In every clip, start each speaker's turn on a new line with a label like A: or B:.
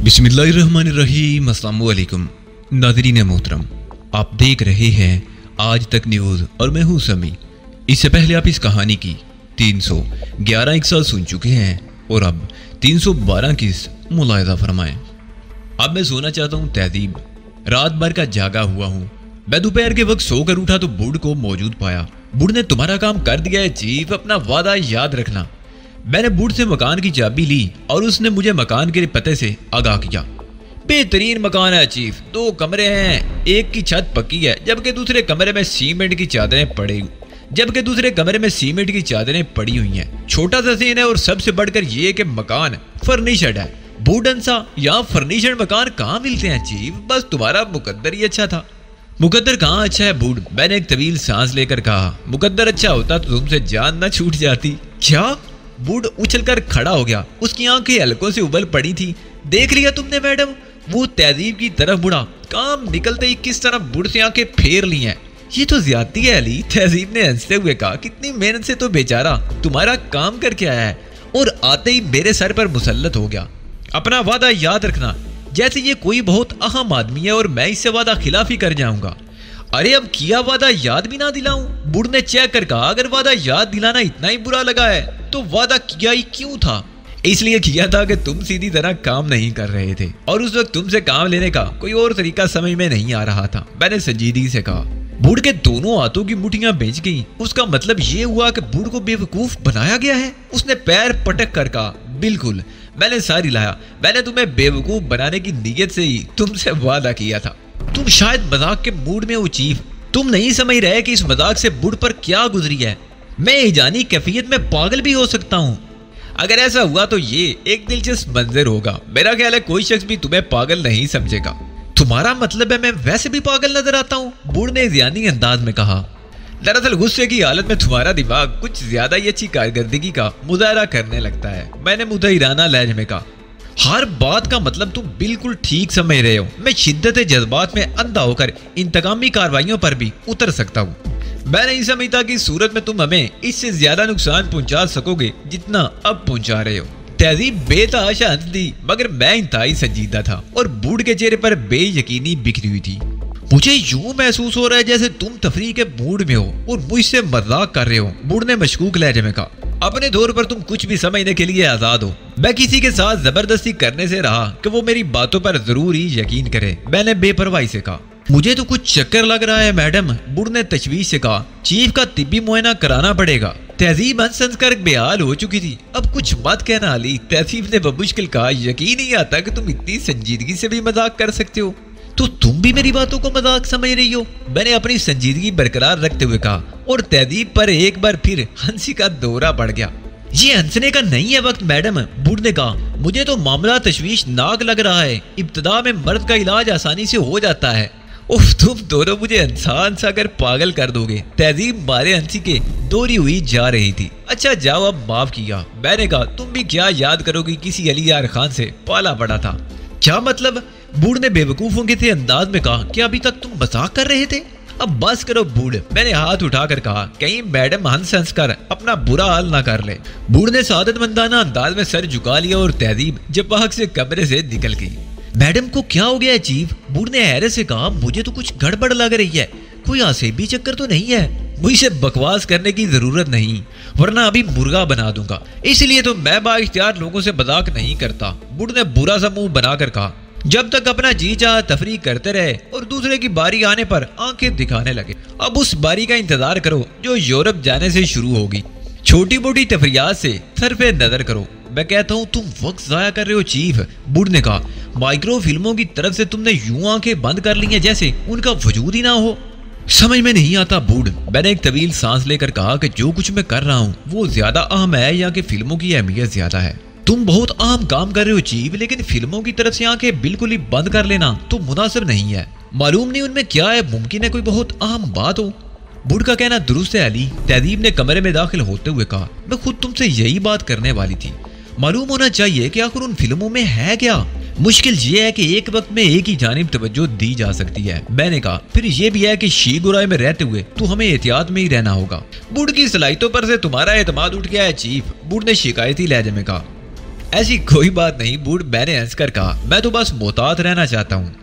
A: बिस्मिल्लाहिर्रहमानिर्रहीम। अस्सलामु अलैकुम नाज़रीन मोहतरम, आप देख रहे हैं आज तक न्यूज़ और मैं हूं समी। इससे पहले आप इस कहानी की 311 किस्सा सुन चुके हैं और अब 312 किस्सा मुलाहिज़ा फरमाएं। अब मैं सोना चाहता हूं तहजीब। रात भर का जागा हुआ हूं। मैं दोपहर के वक्त सोकर उठा तो बुढ़ को मौजूद पाया। बुढ़ ने तुम्हारा काम कर दिया है चीफ, अपना वादा याद रखना। मैंने बुढ़ से मकान की चाबी ली और उसने मुझे मकान के पते से आगाह किया। बेहतरीन मकान है चीफ, 2 कमरे हैं, एक की छत पक्की है जबकि दूसरे कमरे में सीमेंट की चादरें पड़ी हुई हैं। छोटा सा सीन है और सबसे बढ़कर ये कि मकान फर्निशड है। बूढ़ अंसा, यहाँ फर्निशड मकान कहाँ मिलते हैं चीफ, बस तुम्हारा मुकद्दर ही अच्छा था। मुकद्दर कहाँ अच्छा है बूढ़, मैंने एक तवील सांस लेकर कहा। मुकद्दर अच्छा होता तो तुमसे जान न छूट जाती। क्या? बूढ़ उछलकर खड़ा हो गया। उसकी आंखें हलकों से उबल पड़ी थी। देख लिया तुमने मैडम? वो तहजीब की तरफ मुड़ा। काम निकलते ही किस तरह बूढ़ से आंखें फेर ली हैं। ये तो ज्यादती है अली, तहजीब ने हंसते हुए कहा। कितनी मेहनत से तो बेचारा तुम्हारा काम करके आया है और आते ही मेरे सर पर मुसल्लत हो गया। अपना वादा याद रखना, जैसे ये कोई बहुत अहम आदमी है और मैं इससे वादा खिलाफी कर जाऊंगा। अरे अब किया वादा याद भी ना दिलाऊं? बूढ़ ने चेक कर कहा। अगर वादा याद दिलाना इतना ही बुरा लगा है तो वादा किया ही क्यों था? इसलिए किया था कि तुम सीधी तरह काम नहीं कर रहे थे और उस वक्त तुमसे काम लेने का कोई और तरीका समझ में नहीं आ रहा था, मैंने संजीदगी से कहा। बूढ़ के दोनों हाथों की मुट्ठियां बेंच गईं। उसका मतलब ये हुआ कि बूढ़ को बेवकूफ बनाया गया है। उसने पैर पटक कर कहा, बिल्कुल, मैंने सारी लाया। मैंने तुम्हें बेवकूफ बनाने की नीयत से ही तुमसे वादा किया था। तुम शायद मजाक के मूड में हो चीफ। तुम नहीं समझ रहे कि इस मजाक से बूढ़ पर क्या गुजरी है। मैं ईजानी कैफियत में पागल भी हो सकता हूँ। अगर ऐसा हुआ तो ये एक दिलचस्प मंजर होगा। मेरा ख्याल है कोई शख्स भी तुम्हें पागल नहीं समझेगा। तुम्हारा मतलब है मैं वैसे भी पागल नजर आता हूँ? बूढ़ ने ईजानी अंदाज में कहा। दरअसल गुस्से की हालत में तुम्हारा दिमाग कुछ ज्यादा ही अच्छी कारकर्दगी का मुजाहरा करने लगता है, मैंने मुतहिराना लहजे में कहा। हर बात का मतलब तुम बिल्कुल ठीक समझ रहे हो। मैं शिद्दत जज्बात में अंधा होकर इंतकामी कार्रवाइयों पर भी उतर सकता हूँ। मैं नहीं समझता कि सूरत में तुम हमें इससे ज्यादा नुकसान पहुंचा सकोगे जितना अब पहुंचा रहे हो। तहजीब बेतहाशा हंस दी, मगर मैं इंतहाई संजीदा था और बूढ़ के चेहरे पर बेयकीनी बिखरी हुई थी। मुझे यूं महसूस हो रहा है जैसे तुम तफरीह के मूड में हो और मुझसे मजाक कर रहे हो, बूढ़ ने मशकूक लहजे में कहा। अपने दौर पर तुम कुछ भी समझने के लिए आजाद हो। मैं किसी के साथ जबरदस्ती करने से रहा कि वो मेरी बातों पर जरूर ही यकीन करे, मैंने बेपरवाही से कहा। मुझे तो कुछ चक्कर लग रहा है मैडम, बूढ़ ने तशवीश से कहा। चीफ का तिब्बी मुआयना कराना पड़ेगा। तहजीब हंस कर बेहाल हो चुकी थी। अब कुछ मत कहना अली, तहजीब ने बमुश्किल कहा। यकीन नहीं आता कि तुम इतनी संजीदगी से भी मजाक कर सकते हो। तो तुम भी मेरी बातों को मजाक समझ रही हो, मैंने अपनी संजीदगी बरकरार रखते हुए कहा और तहजीब पर एक बार फिर हंसी का दौरा बढ़ गया। ये हंसने का नहीं है वक्त मैडम, बूढ़ ने कहा। मुझे तो मामला तशवीशनाक लग रहा है। इब्तिदा में मर्द का इलाज आसानी से हो जाता है। उफ, तुम दोनों मुझे हंसा कर पागल कर दोगे। तहजीब मारे हंसी के दोहरी हुई जा रही थी। अच्छा जाओ, अब माफ किया, मैंने कहा। तुम भी क्या याद करोगी, किसी अली यार खान से पाला पड़ा था। क्या मतलब? बूढ़ ने बेवकूफों के थे अंदाज में कहा। क्या अभी तक तुम मजाक कर रहे थे? अब बस करो बूढ़, मैंने हाथ उठाकर कहा। कहीं मैडम हंस कर अपना बुरा हाल ना कर ले। बूढ़ ने सादतमंदाना अंदाज में सर झुका लिया और तहजीब जबाक से कमरे से निकल गई। मैडम को क्या हो गया है चीफ? बूढ़ ने हैरत से कहा। मुझे तो कुछ गड़बड़ लग रही है। कोई आसेबी चक्कर तो नहीं है? मुझसे बकवास करने की जरूरत नहीं, वरना अभी मुर्गा बना दूंगा। इसलिए तो मैं बाइख्तियार लोगों से मजाक नहीं करता, बूढ़ ने बुरा सा मुंह बनाकर कहा। जब तक अपना जी चाह तफरीह करते रहे और दूसरे की बारी आने पर आंखें दिखाने लगे। अब उस बारी का इंतजार करो जो यूरोप जाने से शुरू होगी। छोटी मोटी तफरियात से सरफे नजर करो। मैं कहता हूँ तुम वक्त जाया कर रहे हो चीफ, बूढ़ ने कहा। माइक्रो फिल्मों की तरफ से तुमने यूं आंखें बंद कर ली हैं जैसे उनका वजूद ही ना हो। समझ में नहीं आता बूढ़, मैंने एक तवील सांस लेकर कहा कि जो कुछ मैं कर रहा हूँ वो ज्यादा अहम है या कि फिल्मों की अहमियत ज्यादा है। तुम बहुत अहम काम कर रहे हो चीफ, लेकिन फिल्मों की तरफ से आंखें बिल्कुल ही बंद कर लेना तो मुनासिब नहीं है। मालूम नहीं उनमें क्या है, मुमकिन है कोई बहुत अहम बात हो। बूढ़ का कहना दुरुस्त है अली, तहजीब ने कमरे में दाखिल होते हुए कहा। मैं खुद तुमसे यही बात करने वाली थी। मालूम होना चाहिए कि आखिर उन फिल्मों में है क्या। मुश्किल ये है कि एक वक्त में एक ही जानिब तवज्जो दी जा सकती है, मैंने कहा। फिर ये भी है कि शी गुराई में रहते हुए तो हमें एहतियात में ही रहना होगा। बूढ़ की सलाहियतों पर से तुम्हारा एतमाद उठ गया है चीफ, बूढ़ ने शिकायती लहजे में कहा। ऐसी कोई बात नहीं बूढ़, मैंने हंसकर कहा। मैं तो बस मोहतात रहना चाहता हूँ।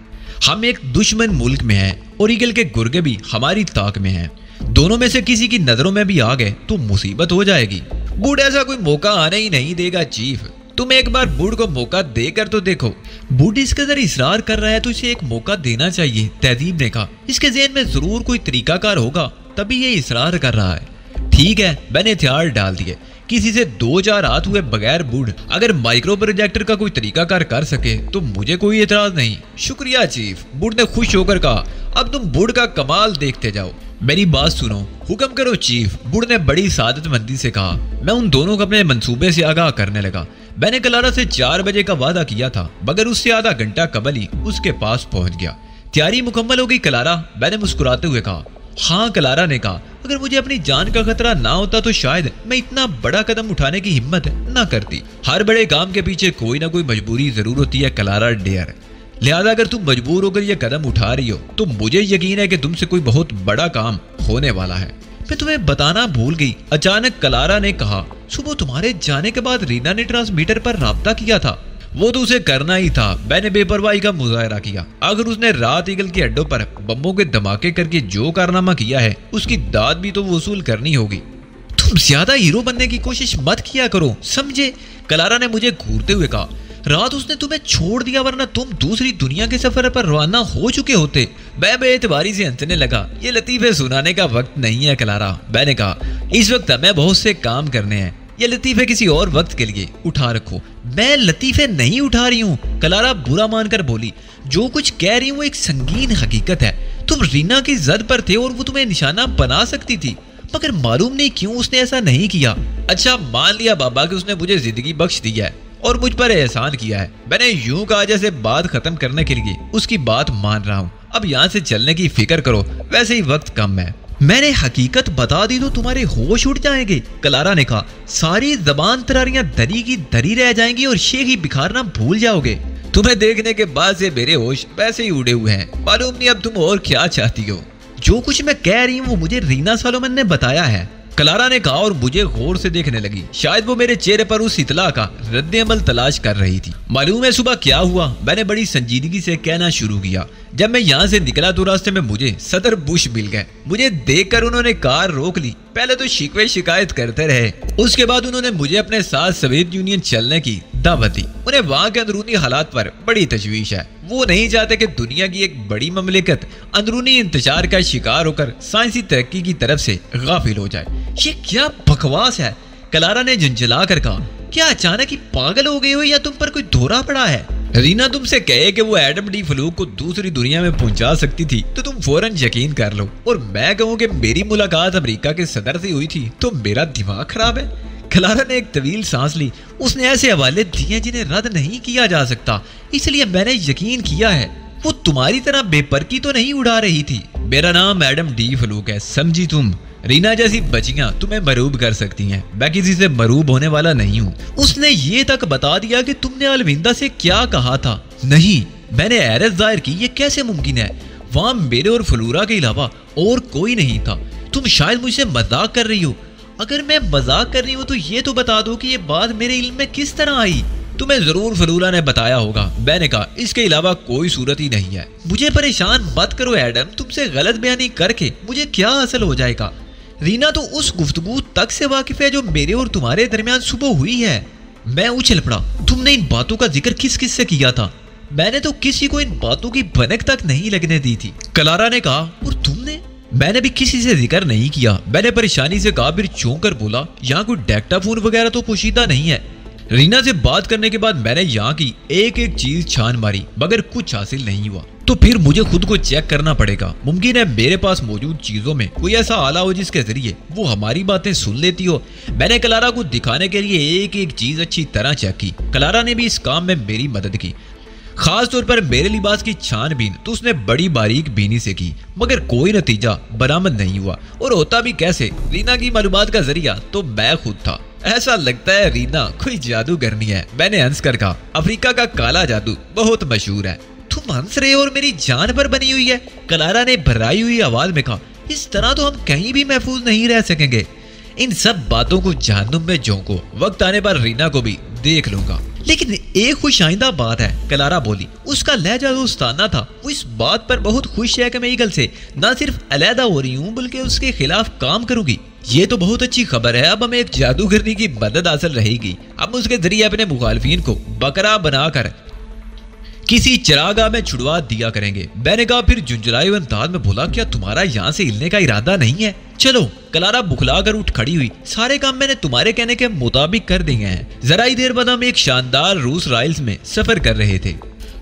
A: हम एक दुश्मन मुल्क में हैं और ईगल के गुर्गे भी हमारी ताक में हैं। दोनों में से किसी की नजरों में भी आ गए तो मुसीबत हो जाएगी। बूढ़ ऐसा कोई मौका आने ही नहीं देगा चीफ। तुम एक बार बूढ़ को मौका देकर तो देखो। बूढ़ इस कदर इसरार कर रहा है तो इसे एक मौका देना चाहिए, तहजीब ने कहा। इसके ज़हन में जरूर कोई तरीकाकार होगा तभी ये इसरार कर रहा है। ठीक है, मैंने हथियार डाल दिए। किसी से 2-4 हाथ हुए बगैर बूढ़ अगर माइक्रो प्रोजेक्टर का कोई तरीकाकार कर सके तो मुझे कोई एतराज नहीं। शुक्रिया चीफ, बूढ़ ने खुश होकर कहा। अब तुम बूढ़ का कमाल देखते जाओ। मेरी बात सुनो। हुक्म करो चीफ, बूढ़ ने बड़ी सादतमंदी से कहा। मैं उन दोनों को अपने मंसूबे से आगाह करने लगा। मैंने क्लारा से 4 बजे का वादा किया था, मगर उससे आधा घंटा कबल ही उसके पास पहुंच गया। तैयारी मुकम्मल हो गई क्लारा? मैंने मुस्कुराते हुए कहा। हाँ, क्लारा ने कहा। अगर मुझे अपनी जान का खतरा ना होता तो शायद मैं इतना बड़ा कदम उठाने की हिम्मत ना करती। हर बड़े काम के पीछे कोई ना कोई मजबूरी जरूर होती है क्लारा डेयर। लिहाजा अगर तुम मजबूर होकर यह कदम उठा रही हो तो मुझे यकीन है कि तुमसे कोई बहुत बड़ा काम होने वाला है। मैं तुम्हें बताना भूल गई, अचानक क्लारा ने कहा। सुबह तुम्हारे जाने के बाद रीना ने ट्रांसमीटर पर राब्ता किया था। वो तो उसे करना ही था। मैंने बेपरवाही का मुजाहरा किया। अगर उसने रात ईगल के अड्डों पर बम्बों के धमाके करके जो कारनामा किया है उसकी दाद भी तो वसूल करनी होगी। तुम ज्यादा हीरो बनने की कोशिश मत किया करो, समझे? क्लारा ने मुझे घूरते हुए कहा। रात उसने तुम्हें छोड़ दिया, वरना तुम दूसरी दुनिया के सफर पर रवाना हो चुके होते। मैं बेएतबारी से हंसने लगा। ये लतीफे सुनाने का वक्त नहीं है क्लारा, मैंने कहा। इस वक्त हमें बहुत से काम करने हैं। ये लतीफे किसी और वक्त के लिए उठा रखो। मैं लतीफे नहीं उठा रही हूँ, क्लारा बुरा मानकर बोली। जो कुछ कह रही हूँ वो एक संगीन हकीकत है। तुम रीना की जद पर थे और वो तुम्हें निशाना बना सकती थी, मगर मालूम नहीं क्यों उसने ऐसा नहीं किया। अच्छा, मान लिया बाबा कि उसने मुझे जिंदगी बख्श दी है और मुझ पर एहसान किया है। मैंने यूं कहा जैसे बात खत्म करने के लिए उसकी बात मान रहा हूँ। अब यहाँ से चलने की फिक्र करो, वैसे ही वक्त कम है। मैंने हकीकत बता दी तो तुम्हारे होश उड़ जाएंगे, क्लारा ने कहा। सारी जबान तरारियां दरी की दरी रह जाएंगी और शेख ही बिखारना भूल जाओगे। तुम्हें देखने के बाद से मेरे होश वैसे ही उड़े हुए हैं। मालूम नहीं अब तुम और क्या चाहती हो। जो कुछ मैं कह रही हूँ वो मुझे रीना सोलोमन ने बताया है, क्लारा ने कहा और मुझे गौर से देखने लगी। शायद वो मेरे चेहरे पर उस इतला का रद्द-ए-अमल तलाश कर रही थी। मालूम है सुबह क्या हुआ? मैंने बड़ी संजीदगी से कहना शुरू किया। जब मैं यहाँ से निकला तो रास्ते में मुझे सदर बुश मिल गए। मुझे देखकर उन्होंने कार रोक ली। पहले तो शिकवे शिकायत करते रहे, उसके बाद उन्होंने मुझे अपने साथ सोवियत यूनियन चलने की दावत दी। उन्हें वहाँ के अंदरूनी हालात पर बड़ी तशवीश है। वो नहीं चाहते कि दुनिया की एक बड़ी ममलिकत अंदरूनी इंतजार का शिकार होकर साइंसी तरक्की की तरफ से गाफिल हो जाए। ये क्या बकवास है, क्लारा ने झंझला कर कहा। क्या अचानक ही पागल हो गए हो या तुम पर कोई धोरा पड़ा है? रीना तुमसे कहे कि वो एडम डी फ्लूक को दूसरी दुनिया में पहुंचा सकती थी तो तुम फौरन यकीन कर लो, और मैं कहूँ कि मेरी मुलाकात अमेरिका के सदर से हुई थी तो मेरा दिमाग खराब है। क्लारा ने एक तवील सांस ली। उसने ऐसे हवाले दिए जिन्हें रद्द नहीं किया जा सकता, इसलिए मैंने यकीन किया है वो तुम्हारी तरह बेपरकी तो नहीं उड़ा रही थी। मेरा नाम एडम डी फ्लूक है, समझी तुम? रीना जैसी बच्चियां तुम्हें मरूब कर सकती हैं, मैं किसी से मरूब होने वाला नहीं हूँ। उसने ये तक बता दिया कि तुमने अलविंदा से क्या कहा था। नहीं, मैंने हैरत जाहिर की। ये कैसे मुमकिन है? वहाँ मेरे और फ्लूरा के अलावा और कोई नहीं था। तुम शायद मुझसे मजाक कर रही हो। अगर मैं मजाक कर रही हूँ तो ये तो बता दो कि ये बात मेरे इल्म में किस तरह आई। तुम्हें जरूर फ्लूरा ने बताया होगा, मैंने कहा। इसके अलावा कोई सूरत ही नहीं है। मुझे परेशान मत करो एडम, तुमसे गलत बयानी करके मुझे क्या हासिल हो जाएगा? रीना तो उस गुफ्तगू तक से वाकिफ है जो मेरे और तुम्हारे दरमियान सुबह हुई है। मैं उछल पड़ा। तुमने इन बातों का जिक्र किस किस से किया था? मैंने तो किसी को इन बातों की भनक तक नहीं लगने दी थी, क्लारा ने कहा। और तुमने? मैंने भी किसी से जिक्र नहीं किया, मैंने परेशानी से कहा। फिर चौंक कर बोला, यहाँ कोई डेक्टाफोन वगैरह तो पोशीदा नहीं है। रीना से बात करने के बाद मैंने यहाँ की एक एक चीज छान मारी, मगर कुछ हासिल नहीं हुआ। तो फिर मुझे खुद को चेक करना पड़ेगा। मुमकिन है मेरे पास मौजूद चीजों में कोई ऐसा आला हो जिसके जरिए वो हमारी बातें सुन लेती हो। मैंने क्लारा को दिखाने के लिए एक एक चीज अच्छी तरह चेक की। क्लारा ने भी इस काम में मेरी मदद की, खास तौर पर मेरे लिबास की छानबीन तो उसने बड़ी बारीक बीनी से की, मगर कोई नतीजा बरामद नहीं हुआ। और होता भी कैसे? रीना की मालूमात का जरिया तो मैं खुद था। ऐसा लगता है रीना कोई जादूगरनी है, मैंने हंस कर कहा। अफ्रीका का काला जादू बहुत मशहूर है। तुम हंस रहे हो और मेरी जान पर बनी हुई है, क्लारा ने भराई हुई आवाज में कहा। इस तरह तो हम कहीं भी महफूज नहीं रह सकेंगे। इन सब बातों को जहन्नुम में झोंको, वक्त आने पर रीना को भी देख लूंगा। लेकिन एक खुश आइंदा बात है, क्लारा बोली। उसका लहजा दोस्ताना था। वो इस बात पर बहुत खुश है कि मैं ईगल से न सिर्फ अलहदा हो रही हूँ बल्कि उसके खिलाफ काम करूंगी। ये तो बहुत अच्छी खबर है। अब हमें एक जादूगरनी की मदद हासिल रहेगी। अब उसके जरिए अपने मुखालफिन को बकरा बनाकर किसी चरागाह में छुड़वा दिया करेंगे। मैंने कहा, फिर झुंझलाए हुए अंदाज में बोला, क्या तुम्हारा यहाँ से हिलने का इरादा नहीं है? चलो। क्लारा बुखला कर उठ खड़ी हुई। सारे काम मैंने तुम्हारे कहने के मुताबिक कर दिए हैं। जरा ही देर बाद हम एक शानदार रूस राइल्स में सफर कर रहे थे।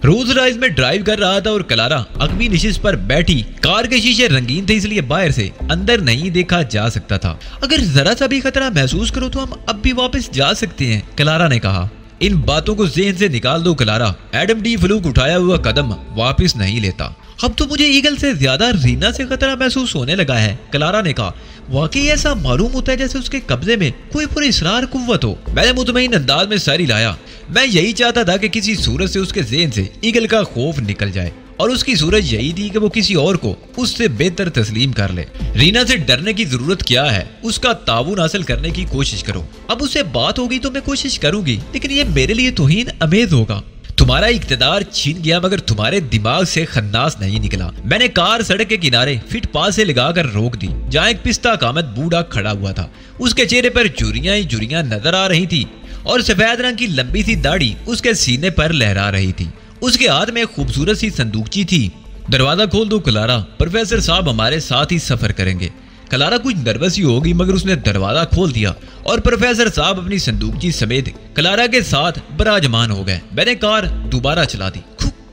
A: रोज राइज में ड्राइव कर रहा था और क्लारा अगवी निशिस पर बैठी। कार के शीशे रंगीन थे इसलिए बाहर से अंदर नहीं देखा जा सकता था। अगर जरा सा भी खतरा महसूस करो तो हम अब भी वापस जा सकते हैं, क्लारा ने कहा। इन बातों को ज़हन से निकाल दो क्लारा। एडम डी फ्लूक उठाया हुआ कदम वापस नहीं लेता। अब तो मुझे ईगल से ज्यादा रीना से खतरा महसूस होने लगा है, क्लारा ने कहा। वाकई ऐसा मालूम होता है जैसे उसके कब्जे में कोई पुरअसरार कुव्वत हो। मैंने मुतमईन अंदाज में सर हिलाया। मैं यही चाहता था कि किसी सूरत से उसके ज़हन से ईगल का खौफ निकल जाए और उसकी सूरत यही थी कि वो किसी और को उससे बेहतर तस्लीम कर ले। रीना से डरने की जरूरत क्या है? उसका ताउन हासिल करने की कोशिश करो। अब उससे बात होगी तो मैं कोशिश करूंगी, लेकिन ये मेरे लिए तौहीन अमेज होगा। तुम्हारा इख्तिदार छीन गया मगर तुम्हारे दिमाग से खन्नास नहीं निकला। मैंने कार सड़क के किनारे फुटपाथ से लगाकर रोक दी, जहाँ एक पिस्ता कामत बूढ़ा खड़ा हुआ था। उसके चेहरे पर झुर्रियां ही झुर्रियां नजर आ रही थी और सफेद रंग की लंबी सी दाढ़ी उसके सीने पर लहरा रही थी। उसके हाथ में एक खूबसूरत सी संदूकची थी। दरवाजा खोल दो क्लारा, प्रोफेसर साहब हमारे साथ ही सफर करेंगे। क्लारा कुछ नर्वस ही होगी मगर उसने दरवाजा खोल दिया और प्रोफेसर साहब अपनी संदूकची समेत क्लारा के साथ बराजमान हो गए। मैंने कार दोबारा चला दी।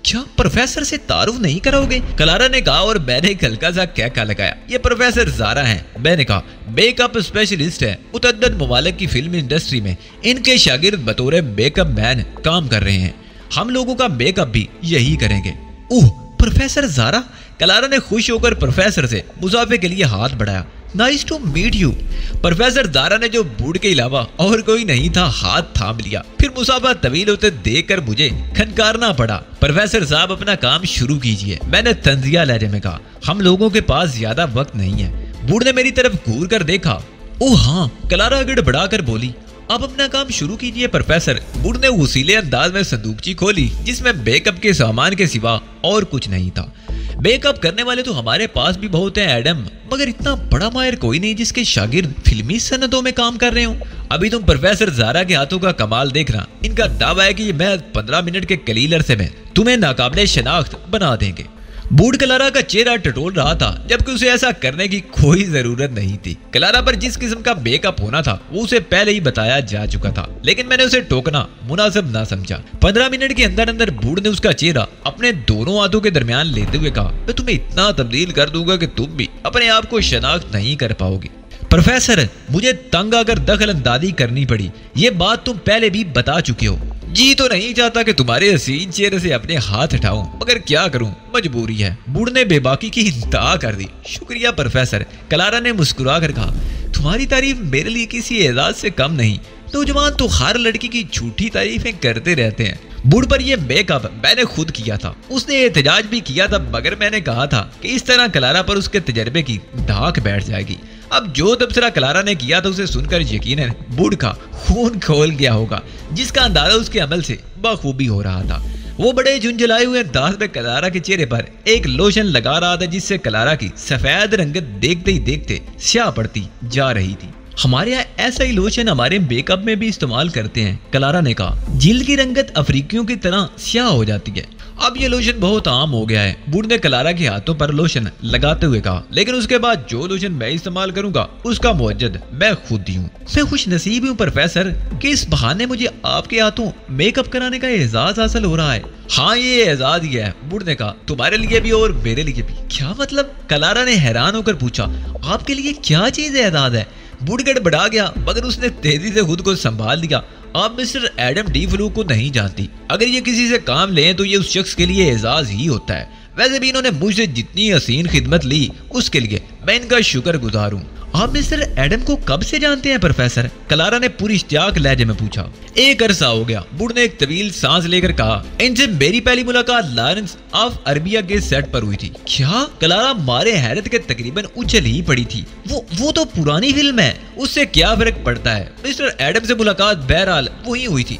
A: क्या प्रोफेसर से तारुफ नहीं करोगे? क्लारा ने कहा और मैंने एक हल्का सा कहका लगाया। ये प्रोफेसर ज़ारा हैं। मैंने कहा, मेकअप स्पेशलिस्ट है। मुतअद्दिद ममालिक की फिल्म इंडस्ट्री में इनके शागिर्द बतौर मेकअप मैन काम कर रहे हैं। हम लोगों का मेकअप भी यही करेंगे। ओह, प्रोफेसर ज़ारा। क्लारा ने खुश होकर प्रोफेसर से मुसाफे के लिए हाथ बढ़ाया। Nice to meet you. Professor Zara ने, जो बूढ़ के अलावा और कोई नहीं था, हाथ थाम लिया। फिर मुसाफा तवील होते देखकर मुझे खनकारना पड़ा। प्रोफेसर साहब अपना काम शुरू कीजिए, मैंने तंजिया लहजे में कहा। हम लोगों के पास ज्यादा वक्त नहीं है। बूढ़ ने मेरी तरफ घूर कर देखा। ओह हाँ, क्लारा गड़बड़ा कर बोली। अब अपना काम शुरू कीजिए प्रोफेसर। बूढ़ ने उसीले अंदाज में संदूकची खोली जिसमें मेकअप के सामान के सिवा और कुछ नहीं था। मेकअप करने वाले तो हमारे पास भी बहुत हैं एडम, मगर इतना बड़ा माहिर कोई नहीं जिसके शागिर्द फिल्मी सनदों में काम कर रहे हो। अभी तुम प्रोफेसर ज़ारा के हाथों का कमाल देखना। इनका दावा है कि ये महज 15 मिनट के कलील अरसे में तुम्हें नाकाबिले शनाख्त बना देंगे। बूढ़ क्लारा का चेहरा टटोल रहा था, जबकि उसे ऐसा करने की कोई जरूरत नहीं थी। क्लारा पर जिस किस्म का मेकअप होना था वो उसे पहले ही बताया जा चुका था, लेकिन मैंने उसे टोकना मुनासिब ना समझा। 15 मिनट के अंदर अंदर बूढ़ ने उसका चेहरा अपने दोनों हाथों के दरमियान लेते हुए कहा, मैं तुम्हें इतना तब्दील कर दूंगा कि तुम भी अपने आप को शनाख्त नहीं कर पाओगे। प्रोफेसर, मुझे तंग आकर दखल अंदाजी करनी पड़ी। ये बात तुम पहले भी बता चुके हो। जी तो नहीं चाहता कि तुम्हारे हसीन चेहरे से अपने हाथ हटाऊं, मगर क्या करूं, मजबूरी है। बूढ़ ने बेबाकी की इंतहा कर दी। शुक्रिया प्रोफेसर, क्लारा ने मुस्कुरा कर कहा। तुम्हारी तारीफ मेरे लिए किसी एजाज से कम नहीं। नौजवान तो हर लड़की की झूठी तारीफें करते रहते हैं। बूढ़ पर यह मेकअप मैंने खुद किया था। उसने एहतजाज भी किया था, मगर मैंने कहा था कि इस तरह क्लारा पर उसके तजर्बे की धाक बैठ जाएगी। अब जो तबसरा क्लारा ने किया था उसे सुनकर यकीनन बूढ़ का खून खोल गया होगा, जिसका अंदाजा उसके अमल से बखूबी हो रहा था। वो बड़े झुंझलाए हुए अंदाज में क्लारा के चेहरे पर एक लोशन लगा रहा था, जिससे क्लारा की सफेद रंगत देखते ही देखते स्याह पड़ती जा रही थी। हमारे यहाँ ऐसा ही लोशन हमारे मेकअप में भी इस्तेमाल करते हैं, क्लारा ने कहा। जिल्द की रंगत अफ्रीकियों की तरह स्याह हो जाती है। अब ये लोशन बहुत आम हो गया है, बूढ़ ने क्लारा के हाथों पर लोशन लगाते हुए कहा। लेकिन उसके बाद जो लोशन मैं इस्तेमाल करूंगा उसका मुअज्जद मैं खुद ही हूँ। मैं खुश नसीब हूँ प्रोफेसर कि इस बहाने मुझे आपके हाथों मेकअप कराने का एजाज हासिल हो रहा है। हाँ, ये एजाज ही है, बूढ़ ने कहा। तुम्हारे लिए भी और मेरे लिए भी। क्या मतलब? क्लारा ने हैरान होकर पूछा। आपके लिए क्या चीज एजाज है? बूढ़ गड़बड़ा गया, मगर उसने तेजी से खुद को संभाल लिया। आप मिस्टर एडम डी फ्लूक को नहीं जानती। अगर ये किसी से काम लें तो ये उस शख्स के लिए एजाज ही होता है। वैसे भी इन्होंने मुझसे जितनी हसीन खिदमत ली उसके लिए मैं इनका शुक्रगुजार हूँ। आप मिस्टर एडम को कब से जानते हैं प्रोफेसर? क्लारा ने पूरी इश्तियाक लहजे में पूछा। एक अरसा हो गया, बूढ़ ने एक तवील सांस लेकर कहा। इनसे मेरी पहली मुलाकात लॉरेंस ऑफ अरबिया के सेट पर हुई थी। क्या? क्लारा मारे हैरत के तकरीबन उछल ही पड़ी थी। वो तो पुरानी फिल्म है, उससे क्या फर्क पड़ता है? मिस्टर एडम से मुलाकात बहरहाल वही हुई थी।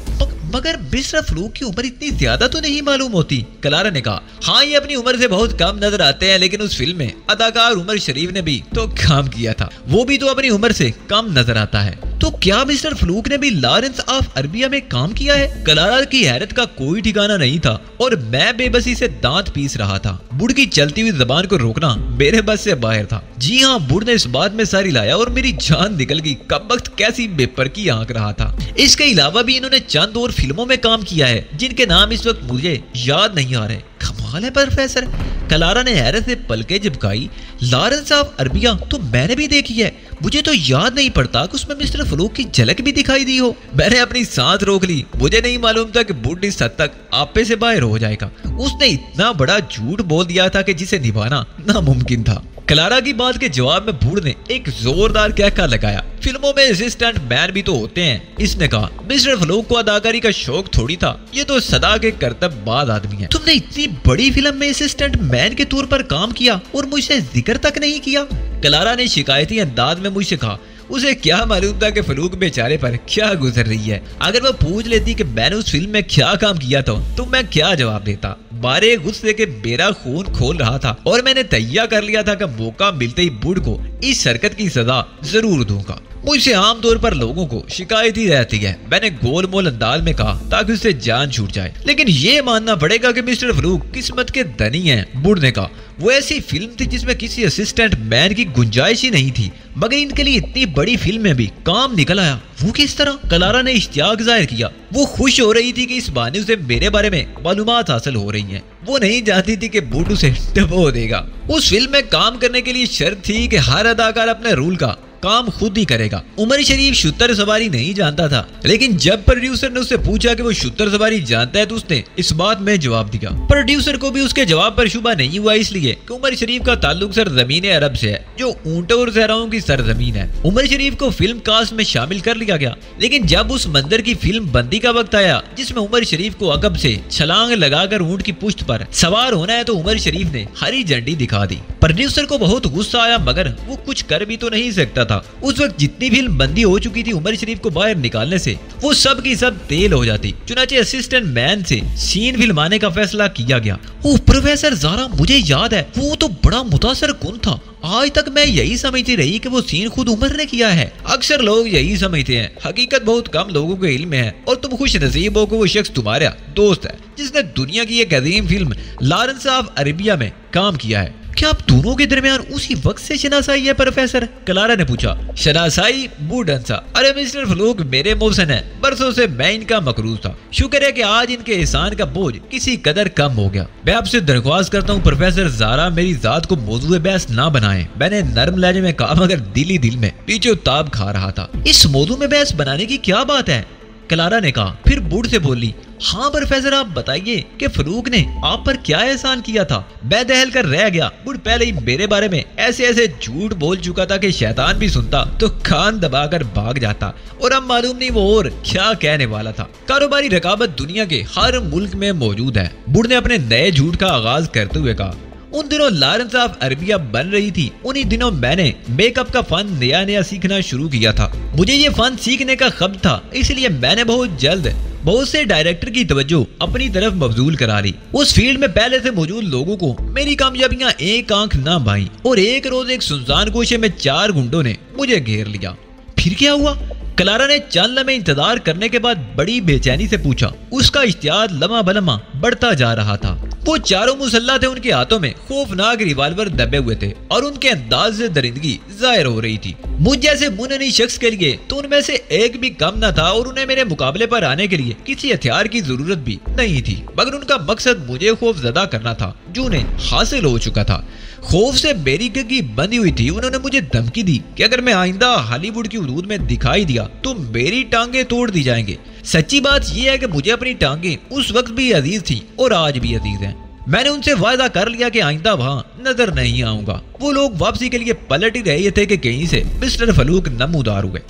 A: मगर मिस्टर फलूक की उम्र इतनी ज्यादा तो नहीं मालूम होती। क्लारा ने कहा, हाँ ये अपनी उम्र से बहुत कम नजर आते हैं, लेकिन उस फिल्म में अदाकार उमर शरीफ ने भी तो काम किया था, वो भी तो अपनी उम्र से कम नजर आता है। तो क्या मिस्टर फलूक ने भी लॉरेंस ऑफ अरबिया में काम किया है? क्लारा की हैरत का कोई ठिकाना नहीं था और मैं बेबसी से दांत पीस रहा था। बुढ़ की चलती हुई जबान को रोकना मेरे बस से बाहर था। जी हाँ, बुढ़ ने इस बात में सारी लाया और मेरी जान निकल गई। कब वक्त कैसी बेपर की आंक रहा था। इसके अलावा भी इन्होंने चंद और फिल्मों में काम किया है जिनके नाम इस वक्त मुझे याद नहीं आ रहे। कमाल है प्रोफेसर। क्लारा ने हैरत से पलकें झपकाई। लॉरेंस ऑफ अरबिया तो मैंने भी देखी है, मुझे तो याद नहीं पड़ता कि उसमें मिस्टर फलूक की झलक भी दिखाई दी हो। मैंने अपनी सांस रोक ली। मुझे नहीं मालूम था कि बुढ़ इस हद तक आपे से बाहर हो जाएगा। उसने इतना बड़ा झूठ बोल दिया था कि जिसे निभाना नामुमकिन था। क्लारा की बात के जवाब में बूढ़ ने एक जोरदार कहका लगाया, फिल्मों में असिस्टेंट मैन भी तो होते हैं। इसने कहा, मिस्टर फलूक को अदाकारी का शौक थोड़ी था, ये तो सदा के कर्तव्यबाज आदमी है। तुमने इतनी बड़ी फिल्म में असिस्टेंट मैन के तौर पर काम किया और मुझसे जिक्र तक नहीं किया। क्लारा ने शिकायती अंदाज में मुझसे कहा, उसे क्या मालूम था कि फलूक बेचारे पर क्या गुजर रही है। अगर वो पूछ लेती कि मैंने उस फिल्म में क्या काम किया था तो मैं क्या जवाब देता। बारे गुस्से के मेरा खून खोल रहा था और मैंने तैयार कर लिया था कि मौका मिलते ही बुढ़ को इस हरकत की सजा जरूर दूंगा। मुझसे आमतौर पर लोगों को शिकायत ही रहती है, मैंने गोलमोल अंदाज में कहा ताकि उससे जान छूट जाए। लेकिन ये मानना पड़ेगा कि मिस्टर फलूक किस्मत के धनी हैं। बुढ़ ने कहा, वो ऐसी फिल्म थी जिसमें किसी असिस्टेंट मैन की गुंजाइश ही नहीं थी, मगर इनके लिए इतनी बड़ी फिल्म में भी काम निकल आया। वो किस तरह? क्लारा ने इश्तियाक जाहिर किया। वो खुश हो रही थी कि इस बहाने उसे मेरे बारे में मालूमात हासिल हो रही हैं। वो नहीं चाहती थी कि बुढ़ उसे डबो देगा। उस फिल्म में काम करने के लिए शर्त थी कि हर अदाकार अपने रूल का काम खुद ही करेगा। उमर शरीफ शुतर सवारी नहीं जानता था, लेकिन जब प्रोड्यूसर ने उससे पूछा कि वो शुतर सवारी जानता है तो उसने इस बात में जवाब दिया। प्रोड्यूसर को भी उसके जवाब पर शुबा नहीं हुआ, इसलिए कि उमर शरीफ का ताल्लुक सरजमीन अरब से है, जो ऊंटों और सहराओं की सरजमीन है। उमर शरीफ को फिल्म कास्ट में शामिल कर लिया गया, लेकिन जब उस मंदिर की फिल्म बंदी का वक्त आया जिसमें उमर शरीफ को अगब से छलांग लगाकर ऊंट की पुश्त पर सवार होना है, तो उमर शरीफ ने हरी झंडी दिखा दी। प्रोड्यूसर को बहुत गुस्सा आया, मगर वो कुछ कर भी तो नहीं सकता था। उस वक्त जितनी फिल्म बंदी हो चुकी थी, उमर शरीफ को बाहर निकालने से वो सब की सब तेल हो जाती। चुनाचे असिस्टेंट मैन से सीन फिल्माने का फैसला किया गया। ओह प्रोफेसर ज़ारा, मुझे याद है, वो तो बड़ा मुतासर कुन था। आज तक मैं यही समझती रही कि वो सीन खुद उमर ने किया है। अक्सर लोग यही समझते हैं, हकीकत बहुत कम लोगों के इल्म है। और तुम खुश नसीब हो कि वो शख्स तुम्हारा दोस्त है जिसने दुनिया की एक अजीम फिल्म लॉरेंस ऑफ अरबिया में काम किया है। क्या आप दोनों के दरमियान उसी वक्त से शनासाई है प्रोफेसर? क्लारा ने पूछा। शनासाई? बूढ़ हंसा। अरे मिस्टर फलूक मेरे मोहसिन है, बरसों से मैं इनका मकरूज था। शुक्र है कि आज इनके एहसान का बोझ किसी कदर कम हो गया। मैं आपसे दरख्वास्त करता हूँ प्रोफेसर ज़ारा, मेरी जात को मौजूद बहस ना बनाएं। मैंने नरम लहजे में कहा, मगर दिल ही दिल में पीछे ताब खा रहा था। इस मौजू में बहस बनाने की क्या बात है? क्लारा ने कहा। फिर बूढ़ से बोली, हाँ प्रोफेसर आप बताइए कि फलूक ने आप पर क्या एहसान किया था? मैं दहल कर रह गया। बूढ़ पहले ही मेरे बारे में ऐसे ऐसे झूठ बोल चुका था कि शैतान भी सुनता तो कान दबाकर भाग जाता, और अब मालूम नहीं वो और क्या कहने वाला था। कारोबारी रकाबत दुनिया के हर मुल्क में मौजूद है। बूढ़ ने अपने नए झूठ का आगाज करते हुए कहा। उन दिनों लॉरेंस ऑफ अरबिया बन रही थी, उन्हीं दिनों मैंने मेकअप का फन नया नया सीखना शुरू किया था। मुझे ये फन सीखने का ख्वाब था, इसलिए मैंने बहुत जल्द बहुत से डायरेक्टर की तवज्जो अपनी तरफ मबजूल करा ली। उस फील्ड में पहले से मौजूद लोगों को मेरी कामयाबियां एक आंख ना भाई, और एक रोज एक सुनसान गोशे में 4 गुंडों ने मुझे घेर लिया। फिर क्या हुआ? क्लारा ने चंद लम्हे इंतजार करने के बाद बड़ी बेचैनी से पूछा। उसका इश्तियाक लम्हा बलम्हा बढ़ता जा रहा था। वो चारों मुसल्ला थे, उनके हाथों में खौफनाक रिवाल्वर दबे हुए थे और उनके अंदाज से दरिंदगी जाहिर हो रही थी। मुझ जैसे मुननी शख्स के लिए तो उनमें से एक भी कम न था, और उन्हें मेरे मुकाबले पर आने के लिए किसी हथियार की जरूरत भी नहीं थी, मगर उनका मकसद मुझे खौफजदा करना था जो उन्हें हासिल हो चुका था। खौफ से मेरी गग्गी बंधी हुई थी। उन्होंने मुझे धमकी दी कि अगर मैं आइंदा हॉलीवुड की हदूद में दिखाई दिया तो मेरी टांगे तोड़ दी जाएंगे। सच्ची बात यह है कि मुझे अपनी टांगे उस वक्त भी अजीज थी और आज भी अजीज हैं। मैंने उनसे वादा कर लिया कि आइंदा वहां नजर नहीं आऊंगा। वो लोग वापसी के लिए पलट ही रहे थे कि कहीं से मिस्टर फलूक नमूदार हुए।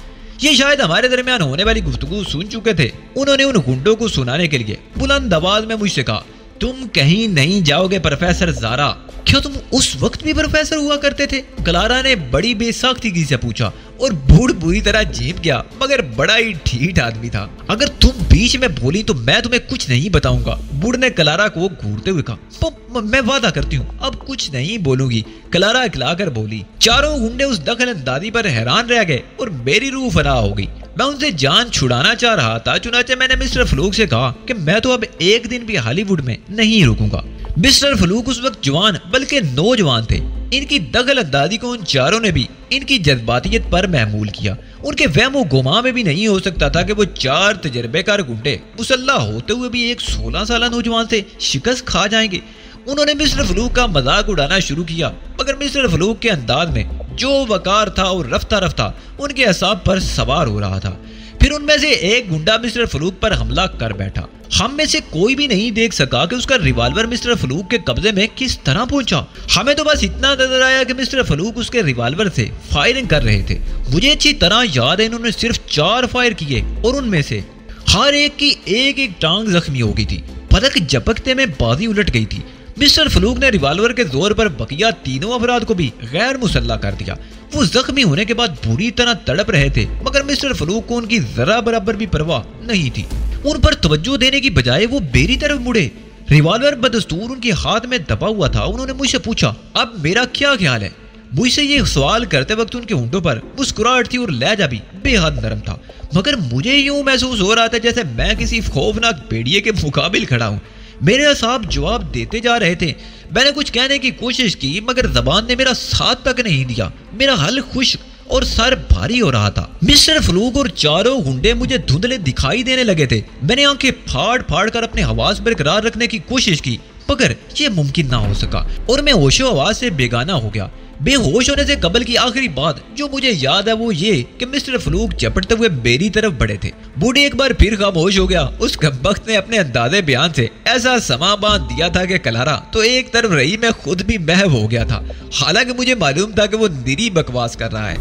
A: ये शायद हमारे दरमियान होने वाली गुफ्तगू सुन चुके थे। उन्होंने उन गुंडों को सुनाने के लिए बुलंद आवाज में मुझसे कहा, तुम कहीं नहीं जाओगे प्रोफेसर ज़ारा। क्या तुम उस वक्त भी प्रोफेसर हुआ करते थे? क्लारा ने बड़ी बेसाख्तगी से पूछा और बूढ़ बुरी तरह झेप गया, मगर बड़ा ही ठीठ आदमी था। अगर तुम बीच में बोली तो मैं तुम्हें कुछ नहीं बताऊंगा, बूढ़ ने क्लारा को घूरते हुए कहा। मैं वादा करती हूँ अब कुछ नहीं बोलूंगी, क्लारा खिलाकर बोली। चारों गुंडे उस दखल अंदाजी पर हैरान रह गए और मेरी रूह फना हो गई। मैं उनसे जान छुड़ाना चाह रहा था, चुनाचे मैंने मिस्टर फलूक से कहा कि मैं तो अब एक दिन भी हॉलीवुड में नहीं रुकूंगा। मिस्टर फलूक उस वक्त जवान बल्कि नौजवान थे। इनकी दखल अंदाजी को उन चारों ने भी इनकी जज्बातियत पर महमूल किया। उनके वहमो गुमा में भी नहीं हो सकता था कि वो चार तजर्बेकार गुंडे मुसल्ला होते हुए भी एक 16 साल नौजवान से शिकस्त खा जाएंगे। उन्होंने मिस्टर फलूक का मजाक उड़ाना शुरू किया, मगर मिस्टर फलूक के अंदाज में जो वकार था और रफ्ता रफ्ता उनके असाब पर सवार हो रहा था। फिर उनमें से एक गुंडा मिस्टर फलूक पर हमला कर बैठा। हम में से कोई भी नहीं देख सका कि उसका रिवॉल्वर मिस्टर फलूक के कब्जे में किस तरह पहुंचा। हमें तो बस इतना नजर आया कि मिस्टर फलूक उसके रिवॉल्वर से फायरिंग कर रहे थे। मुझे अच्छी तरह याद है इन्होंने सिर्फ 4 फायर किए और उनमें से हर एक की एक टांग जख्मी हो गई थी। पलक झपकते में बाजी उलट गई थी। मिस्टर फलूक ने रिवॉल्वर के जोर पर बकिया तीनों अफराद को भी गैर मुसल्ला कर दिया। वो जख्मी होने के बाद बुरी तरह तड़प रहे थे, मगर मिस्टर फलूक को उनकी जरा बराबर भी परवाह नहीं थी। उन पर तवज्जो देने की बजाय वो मेरी तरफ मुड़े। रिवॉल्वर बदस्तूर उनके हाथ में दबा हुआ था। उन्होंने मुझसे पूछा, अब मेरा क्या ख्याल है? मुझसे ये सवाल करते वक्त उनके होंठों पर मुस्कुराहट थी और लहजा भी बेहद नरम था, मगर मुझे यूं महसूस हो रहा था जैसे मैं किसी खौफनाक भेड़िए के मुकाबिल खड़ा हूं। मेरे असाब जवाब देते जा रहे थे। मैंने कुछ कहने की कोशिश की, मगर जबान ने मेरा साथ तक नहीं दिया। मेरा हल खुश्क और सर भारी हो रहा था। मिस्टर फलूक और चारों गुंडे मुझे धुंधले दिखाई देने लगे थे। मैंने आंखें फाड़ फाड़ कर अपने हवास बरकरार रखने की कोशिश की, मगर यह मुमकिन ना हो सका और मैं होशो हवास से बेगाना हो गया। बेहोश होने से कबल की आखिरी बात जो मुझे याद है वो ये कि मिस्टर फलूक झपटते हुए मेरी तरफ बढ़े थे। बूढ़े एक बार फिर खामोश हो गया। उस कमबख्त ने अपने अंदाजे बयान से ऐसा समा बांध दिया था कि क्लारा तो एक तरफ रही, मैं खुद भी महव हो गया था। हालांकि मुझे मालूम था कि वो निरी बकवास कर रहा है।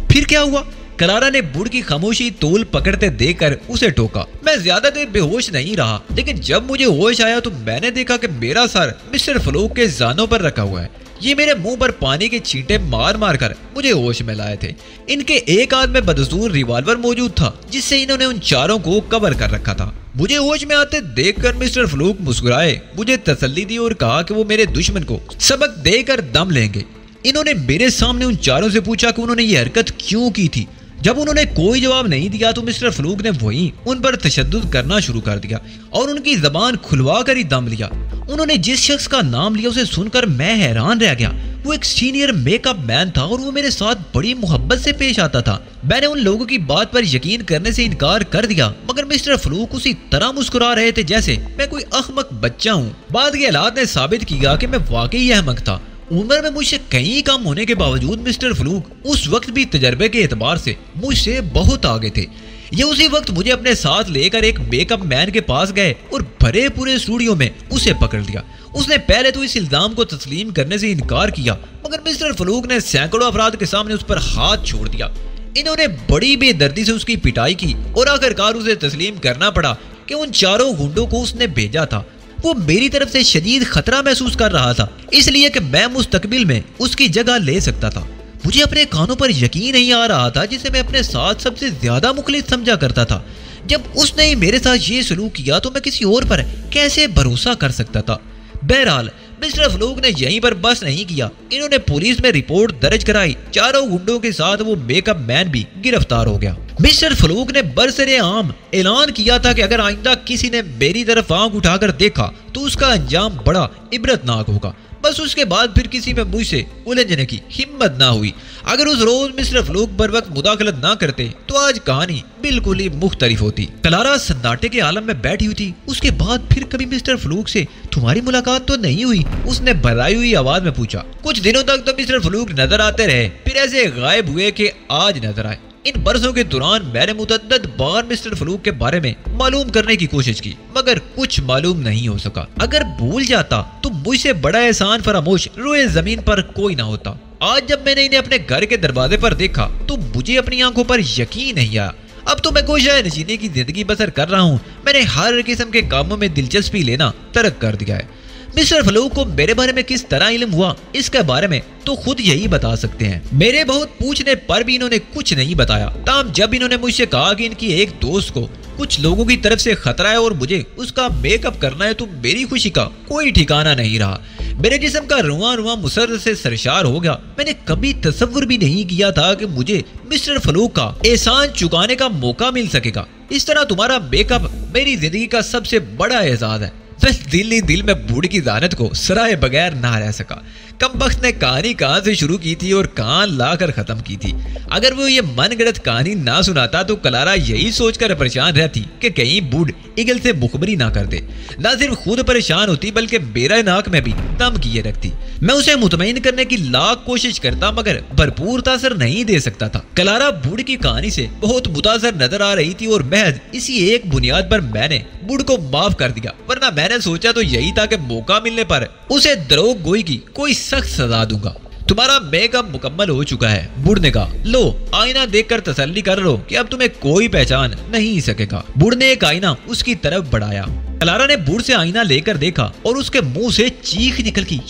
A: फिर क्या हुआ? क्लारा ने बूढ़ की खामोशी तोल पकड़ते देखकर उसे टोका। मैं ज्यादा देर बेहोश नहीं रहा, लेकिन जब मुझे होश आया तो मैंने देखा कि मेरा सर मिस्टर फलूक के जानों पर रखा हुआ है। ये मेरे मुंह पर पानी के छींटे मार मार कर मुझे होश में लाए थे। इनके एक हाथ में बदसूर रिवॉल्वर मौजूद था, जिससे इन्होंने उन चारों को कवर कर रखा था। मुझे होश में आते देखकर मिस्टर फलूक मुस्कुराए, मुझे तसल्ली दी और कहा कि वो मेरे दुश्मन को सबक देकर दम लेंगे। इन्होंने मेरे सामने उन चारों से पूछा कि उन्होंने ये हरकत क्यों की थी। जब उन्होंने कोई जवाब नहीं दिया तो मिस्टर फलूक ने वहीं उन पर तशद्दुद करना शुरू कर दिया और उनकी जबान खुलवा कर ही दम लिया। उन्होंने जिस शख्स का नाम लिया उसे सुनकर मैं हैरान रह गया। वो एक सीनियर मेकअप मैन था और वो मेरे साथ बड़ी मोहब्बत से पेश आता था। मैंने उन लोगों की बात पर यकीन करने से इनकार कर दिया, मगर मिस्टर फलूक उसी तरह मुस्कुरा रहे थे जैसे मैं कोई अहमक बच्चा हूँ। बाद के हालात ने साबित किया कि मैं वाकई अहमक था। उम्र में मुझसे कई कम होने के बावजूद मिस्टर फलूक उस वक्त भी तजर्बे के एतबार से मुझसे बहुत आगे थे। ये उसी वक्त मुझे अपने साथ लेकर एक मेकअप मैन के पास गए और भरे पूरे स्टूडियो में उसे पकड़ लिया। उसने पहले तो इस इल्जाम को तस्लीम करने से इनकार किया, मगर मिस्टर फलूक ने सैकड़ों अफराद के सामने उस पर हाथ छोड़ दिया। इन्होंने बड़ी बेदर्दी से उसकी पिटाई की और आखिरकार उसे तस्लीम करना पड़ा कि उन चारों गुंडों को उसने भेजा था। वो मेरी तरफ से शदीद खतरा महसूस कर रहा था, इसलिए कि मैं मुस्तकबिल में उसकी जगह ले सकता था। मुझे अपने कानों पर यकीन नहीं आ रहा था, जिसे मैं अपने साथ सबसे ज्यादा मुखलिस समझा करता था। जब उसने ही मेरे साथ ये सलूक किया तो मैं किसी और पर कैसे भरोसा कर सकता था। बहरहाल मिस्टर फलूक ने यहीं पर बस नहीं किया। इन्होंने पुलिस में रिपोर्ट दर्ज कराई। चारों गुंडों के साथ वो मेकअप मैन भी गिरफ्तार हो गया। मिस्टर फलूक ने बरसरे आम ऐलान किया था कि अगर आइंदा किसी ने मेरी तरफ आंख उठाकर देखा तो उसका अंजाम बड़ा इबरतनाक होगा। बस उसके बाद फिर किसी में मुझसे उलझने की हिम्मत ना हुई। अगर उस रोज मिस्टर फलूक बर वक्त मुदाखलत ना करते तो आज कहानी बिल्कुल ही मुख्तलिफ होती। क्लारा सन्नाटे के आलम में बैठी हुई थी। उसके बाद फिर कभी मिस्टर फलूक से तुम्हारी मुलाकात तो नहीं हुई? उसने भराई हुई आवाज में पूछा। कुछ दिनों तक तो मिस्टर फलूक नजर आते रहे, फिर ऐसे गायब हुए कि आज नजर आए। इन बरसों के दौरान मैंने मुतअद्दिद बार मिस्टर फलूक के बारे में मालूम करने की कोशिश की, मगर कुछ मालूम नहीं हो सका। अगर भूल जाता तो मुझसे बड़ा एहसान फरामोश रोए जमीन पर कोई ना होता। आज जब मैंने इन्हें अपने घर के दरवाजे पर देखा तो मुझे अपनी आंखों पर यकीन नहीं आया। अब तो मैं गोशाए नशीने की जिंदगी बसर कर रहा हूँ। मैंने हर किस्म के कामों में दिलचस्पी लेना तर्क कर दिया है। मिस्टर फलूक को मेरे बारे में किस तरह इल्म हुआ इसके बारे में तो खुद यही बता सकते हैं। मेरे बहुत पूछने पर भी इन्होंने कुछ नहीं बताया। तब जब इन्होंने मुझसे कहा कि इनकी एक दोस्त को कुछ लोगों की तरफ से खतरा है और मुझे उसका मेकअप करना है, तो मेरी खुशी का कोई ठिकाना नहीं रहा। मेरे जिस्म का रुआ रुआ मुसर्रत से सरशार हो गया। मैंने कभी तसव्वुर भी नहीं किया था कि मुझे मिस्टर फलूक का एहसान चुकाने का मौका मिल सकेगा। इस तरह तुम्हारा मेकअप मेरी जिंदगी का सबसे बड़ा एहसास है। मैं दिल ही दिल में बूढ़ी की दानत को सराहे बगैर ना रह सका। कमबख्त ने कहानी कहाँ से शुरू की थी और कहाँ लाकर खत्म की थी। अगर वो ये मनगढ़ंत कहानी ना सुनाता तो क्लारा यही सोचकर परेशान रहती कि कहीं बूढ़ ईगल से मुखबरी ना कर दे। ना सिर्फ खुद परेशान होती बल्कि मेरा नाक में भी दम किए रखती। मैं उसे मुतमईन करने की लाख कोशिश करता मगर भरपूर तासर नहीं दे सकता था। क्लारा बूढ़ की कहानी से बहुत मुतासर नजर आ रही थी और महज इसी एक बुनियाद पर मैंने बूढ़ को माफ कर दिया, वरना मैंने सोचा तो यही था कि मौका मिलने पर उसे द्रोह गोई की कोई सख्त सजा दूंगा। तुम्हारा मेकअप मुकम्मल हो चुका है, बूढ़ ने कहा। लो आईना देखकर तसल्ली कर लो कि अब तुम्हें कोई पहचान नहीं सकेगा। बूढ़ ने एक आईना उसकी तरफ बढ़ाया। क्लारा ने बूढ़ से आईना लेकर देखा और उसके मुंह से चीख निकल गई,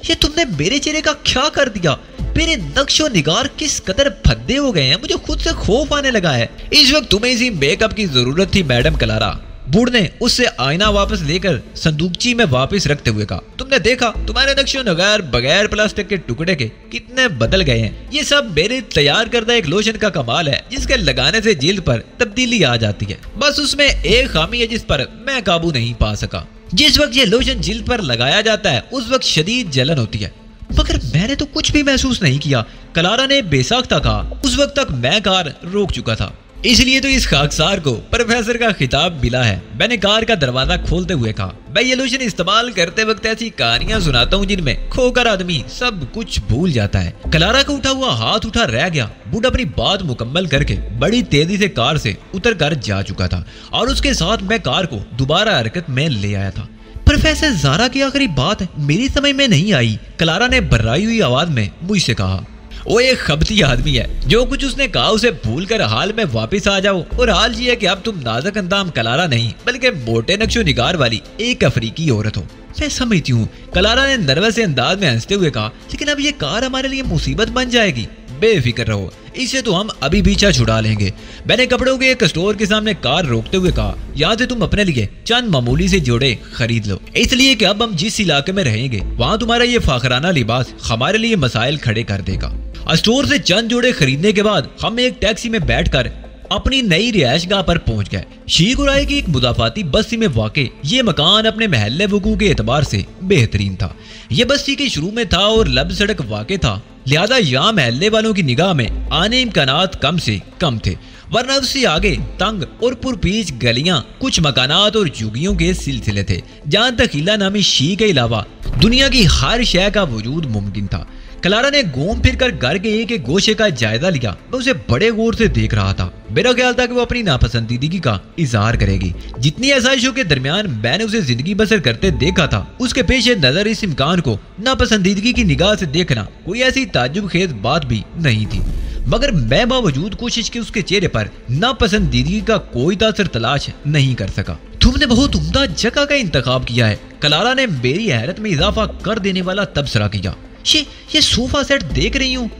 A: ये तुमने मेरे चेहरे का क्या कर दिया? मेरे नक्शो निगार किस कदर भद्दे हो गए हैं, मुझे खुद से खौफ आने लगा है। इस वक्त तुम्हें इसी मेकअप की जरूरत थी मैडम क्लारा। बूढ़ ने उससे आईना वापस लेकर संदूकची में वापस रखते हुए कहा, तुमने देखा तुम्हारे नक्शो नगार बगैर प्लास्टिक के टुकड़े के कितने बदल गए हैं। ये सब मेरे तैयार करदा एक लोशन का कमाल है जिसके लगाने से जिल्द पर तब्दीली आ जाती है। बस उसमें एक खामी है जिस पर मैं काबू नहीं पा सका। जिस वक्त ये लोशन जिल्द पर लगाया जाता है उस वक्त शदीद जलन होती है, मगर मैंने तो कुछ भी महसूस नहीं किया, क्लारा ने बेसाख्ता कहा। उस वक्त तक मैं कार रोक चुका था, इसलिए तो इस खाकसार को प्रोफेसर का खिताब मिला है। मैंने कार का दरवाजा खोलते हुए कहा, मैं ये लोशन इस्तेमाल करते वक्त ऐसी कहानियां सुनाता हूँ जिनमें खोकर आदमी सब कुछ भूल जाता है। क्लारा का उठा हुआ हाथ उठा रह गया। बूढ़ा अपनी बात मुकम्मल करके बड़ी तेजी से कार से उतर कर जा चुका था और उसके साथ मैं कार को दोबारा हरकत में ले आया था। प्रोफेसर ज़ारा की आखिरी बात मेरी समझ में नहीं आई, क्लारा ने बर्राई हुई आवाज में मुझसे कहा। वो एक खबती आदमी है, जो कुछ उसने कहा उसे भूल कर हाल में वापस आ जाओ। और हाल ये है कि अब तुम नाजक अंदाम क्लारा नहीं बल्कि मोटे नक्शो निगार वाली एक अफ्रीकी औरत हो। मैं समझती हूँ, क्लारा ने नर्वस अंदाज में हंसते हुए कहा, लेकिन अब ये कार हमारे लिए मुसीबत बन जाएगी। बेफिक्र रहो, इससे तो हम अभी पीछा छुड़ा लेंगे। मैंने कपड़ों के एक स्टोर के सामने कार रोकते हुए कहा, यहाँ से तुम अपने लिए चंद मामूली से जोड़े खरीद लो, इसलिए कि अब हम जिस इलाके में रहेंगे वहाँ तुम्हारा ये फाखराना लिबास हमारे लिए मसाइल खड़े कर देगा। स्टोर से चंद जोड़े खरीदने के बाद हम एक टैक्सी में बैठकर अपनी नई रिहायशगाह पर पहुंच गए। शीखुराई की एक मुदाफाती बस्ती में वाक़े ये मकान अपने महल्ले वकू के एतबार से बेहतरीन था। यह बस्ती के शुरू में था और लब सड़क वाक़े था, लिहाजा यहाँ महल्ले वालों की निगाह में आने इम्कानात कम से कम थे, वरना उससे आगे तंग और पुरपीच गलियां, कुछ मकानात और झुग्गियों के सिलसिले थे जहाँ तकीला नामी शी के अलावा दुनिया की हर शय का वजूद मुमकिन था। क्लारा ने घूम फिर कर घर के एक एक गोशे का जायजा लिया। मैं उसे बड़े गौर से देख रहा था। मेरा ख्याल था कि वो अपनी नापसंदीदगी का इजहार करेगी। जितनी आसाइशों के दरमियान मैंने उसे जिंदगी बसर करते देखा था, उसके पेश नजर इस इम्कान को नापसंदीदगी की निगाह से देखना कोई ऐसी ताज्जुब खेज बात भी नहीं थी। मगर मैं बावजूद कोशिश की उसके चेहरे पर नापसंदीदगी का कोई तासर तलाश नहीं कर सका। तुमने बहुत उम्दा जगह का इंतखाब किया है, क्लारा ने मेरी हैरत में इजाफा कर देने वाला तबसरा किया। ये सोफा सेट देख रही हूँ,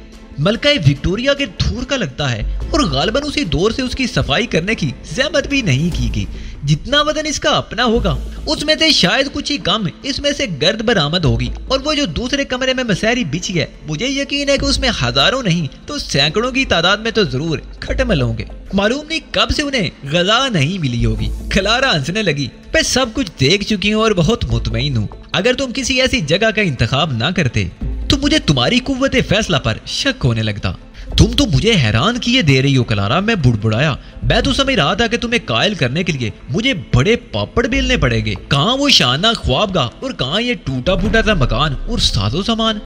A: मलका विक्टोरिया के धूर का लगता है और गालिबन उसी दौर से उसकी सफाई करने की जहमत भी नहीं की गई। जितना वजन इसका अपना होगा उसमें से शायद कुछ ही कम इसमें से गर्द बरामद होगी। और वो जो दूसरे कमरे में मसहरी बिछी है, मुझे यकीन है कि उसमें हजारों नहीं तो सैकड़ों की तादाद में तो जरूर खटमल होंगे। मालूम नहीं कब से उन्हें गजा नहीं मिली होगी। क्लारा हंसने लगी। मैं सब कुछ देख चुकी हूँ और बहुत मुतमईन हूँ। अगर तुम किसी ऐसी जगह का इंतखाब ना करते तो मुझे तुम्हारी कुव्वत फैसला पर शक होने लगता। तुम तो मुझे हैरान किए दे रही हो क्लारा, मैं बुड़बुड़ाया। मैं तो समझ रहा था कि तुम्हें कायल करने के लिए मुझे बड़े पापड़ बेलने पड़ेंगे। कहाँ वो शानदार ख्वाबगाह और कहाँ ये टूटा फूटा सा मकान और साजो सामान।